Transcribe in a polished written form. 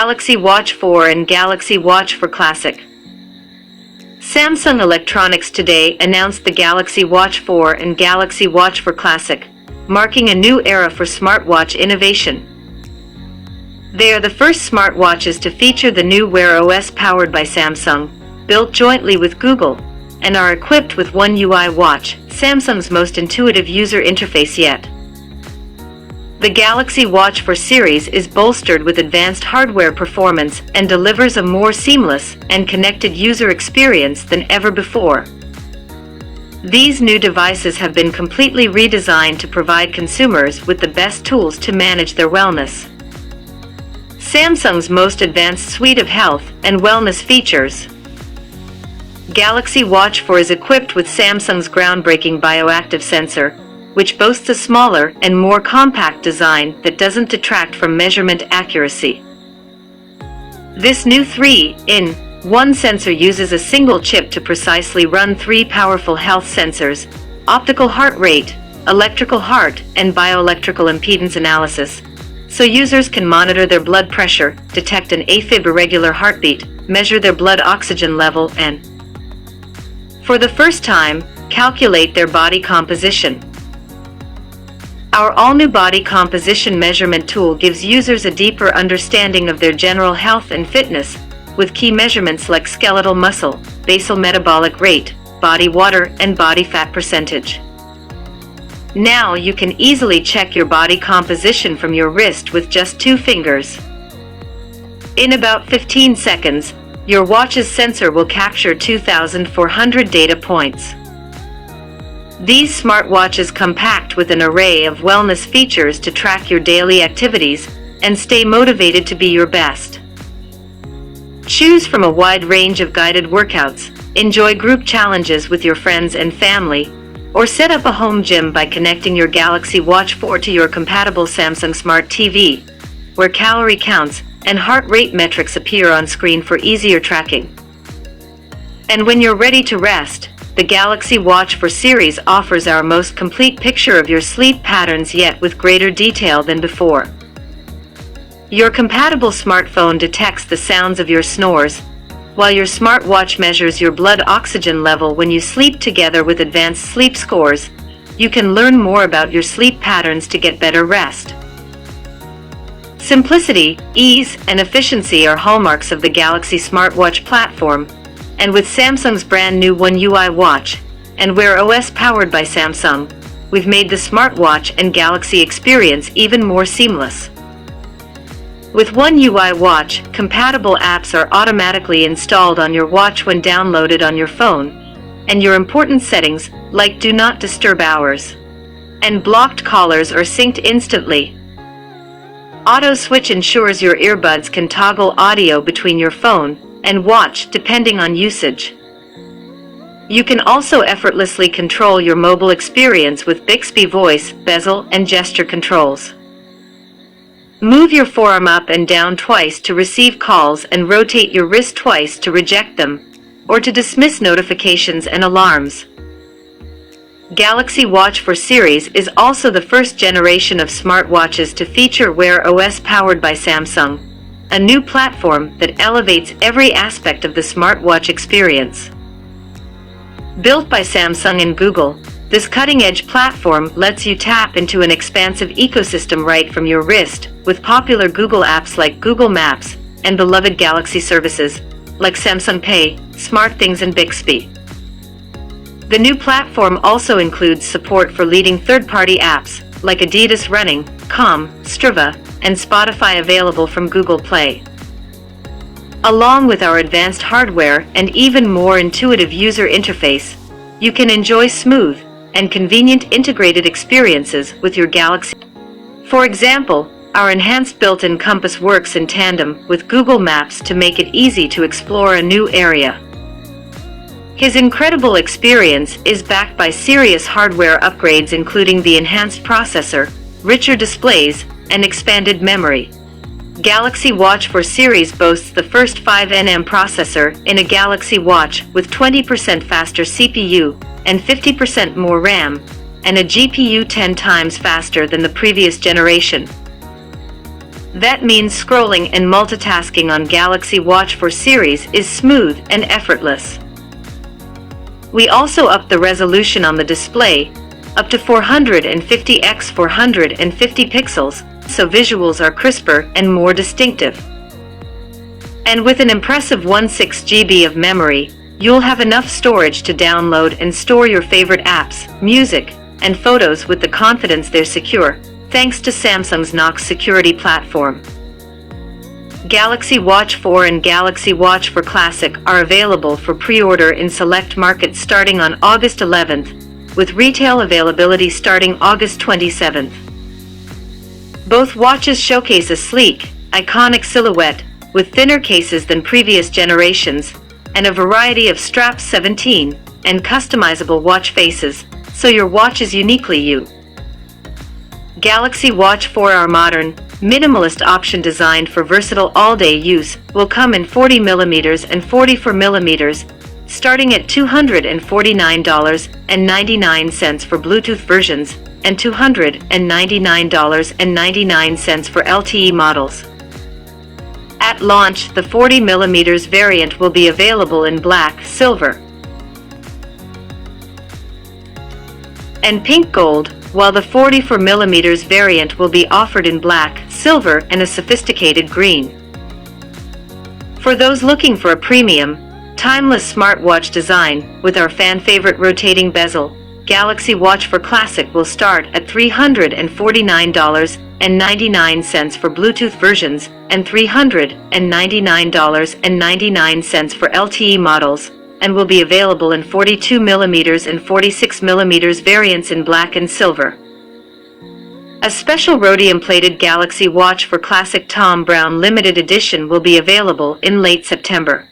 Galaxy Watch 4 and Galaxy Watch 4 Classic. Samsung Electronics today announced the Galaxy Watch 4 and Galaxy Watch 4 Classic, marking a new era for smartwatch innovation. They are the first smartwatches to feature the new Wear OS powered by Samsung, built jointly with Google, and are equipped with One UI Watch, Samsung's most intuitive user interface yet. The Galaxy Watch 4 series is bolstered with advanced hardware performance and delivers a more seamless and connected user experience than ever before. These new devices have been completely redesigned to provide consumers with the best tools to manage their wellness. Samsung's most advanced suite of health and wellness features. Galaxy Watch 4 is equipped with Samsung's groundbreaking bioactive sensor, which boasts a smaller and more compact design that doesn't detract from measurement accuracy. This new 3-in-1 sensor uses a single chip to precisely run 3 powerful health sensors: optical heart rate, electrical heart, and bioelectrical impedance analysis, so users can monitor their blood pressure, detect an AFib irregular heartbeat, measure their blood oxygen level, and, for the first time, calculate their body composition. Our all-new body composition measurement tool gives users a deeper understanding of their general health and fitness, with key measurements like skeletal muscle, basal metabolic rate, body water, and body fat percentage. Now you can easily check your body composition from your wrist with just 2 fingers. In about 15 seconds, your watch's sensor will capture 2,400 data points. These smartwatches come packed with an array of wellness features to track your daily activities and stay motivated to be your best. Choose from a wide range of guided workouts, enjoy group challenges with your friends and family, or set up a home gym by connecting your Galaxy Watch 4 to your compatible Samsung Smart TV, where calorie counts and heart rate metrics appear on screen for easier tracking. And when you're ready to rest, the Galaxy Watch 4 series offers our most complete picture of your sleep patterns, yet with greater detail than before. Your compatible smartphone detects the sounds of your snores, while your smartwatch measures your blood oxygen level when you sleep. Together with advanced sleep scores, you can learn more about your sleep patterns to get better rest. Simplicity, ease, and efficiency are hallmarks of the Galaxy smartwatch platform, and with Samsung's brand new One UI Watch and Wear OS powered by Samsung, we've made the smartwatch and Galaxy experience even more seamless. With One UI Watch, compatible apps are automatically installed on your watch when downloaded on your phone, and your important settings, like Do Not Disturb hours and blocked callers, are synced instantly. Auto Switch ensures your earbuds can toggle audio between your phone and watch depending on usage. You can also effortlessly control your mobile experience with Bixby voice, bezel, and gesture controls. Move your forearm up and down twice to receive calls and rotate your wrist twice to reject them, or to dismiss notifications and alarms. Galaxy Watch 4 series is also the first generation of smartwatches to feature Wear OS powered by Samsung, a new platform that elevates every aspect of the smartwatch experience. Built by Samsung and Google, this cutting-edge platform lets you tap into an expansive ecosystem right from your wrist, with popular Google apps like Google Maps and beloved Galaxy services like Samsung Pay, SmartThings, and Bixby. The new platform also includes support for leading third-party apps like Adidas Running, Calm, Strava, and Spotify, available from Google Play. Along with our advanced hardware and even more intuitive user interface, you can enjoy smooth and convenient integrated experiences with your Galaxy. For example, our enhanced built-in compass works in tandem with Google Maps to make it easy to explore a new area. His incredible experience is backed by serious hardware upgrades, including the enhanced processor, richer displays, and expanded memory. Galaxy Watch 4 series boasts the first 5nm processor in a Galaxy Watch, with 20% faster CPU and 50% more RAM, and a GPU 10 times faster than the previous generation. That means scrolling and multitasking on Galaxy Watch 4 series is smooth and effortless. We also upped the resolution on the display, up to 450 x 450 pixels, so visuals are crisper and more distinctive. And with an impressive 16 GB of memory, you'll have enough storage to download and store your favorite apps, music, and photos with the confidence they're secure, thanks to Samsung's Knox security platform. Galaxy Watch 4 and Galaxy Watch 4 Classic are available for pre-order in select markets starting on August 11th, with retail availability starting August 27th. Both watches showcase a sleek, iconic silhouette with thinner cases than previous generations, and a variety of straps 17 and customizable watch faces, so your watch is uniquely you. Galaxy Watch 4 are modern, minimalist option designed for versatile all-day use will come in 40mm and 44mm, starting at $249.99 for Bluetooth versions and $299.99 for LTE models. At launch, the 40mm variant will be available in black, silver, and pink gold, while the 44mm variant will be offered in black, silver, and a sophisticated green. For those looking for a premium, timeless smartwatch design with our fan-favorite rotating bezel, Galaxy Watch 4 Classic will start at $349.99 for Bluetooth versions and $399.99 for LTE models, and will be available in 42mm and 46mm variants in black and silver. A special rhodium-plated Galaxy Watch 4 Classic Tom Brown limited edition will be available in late September.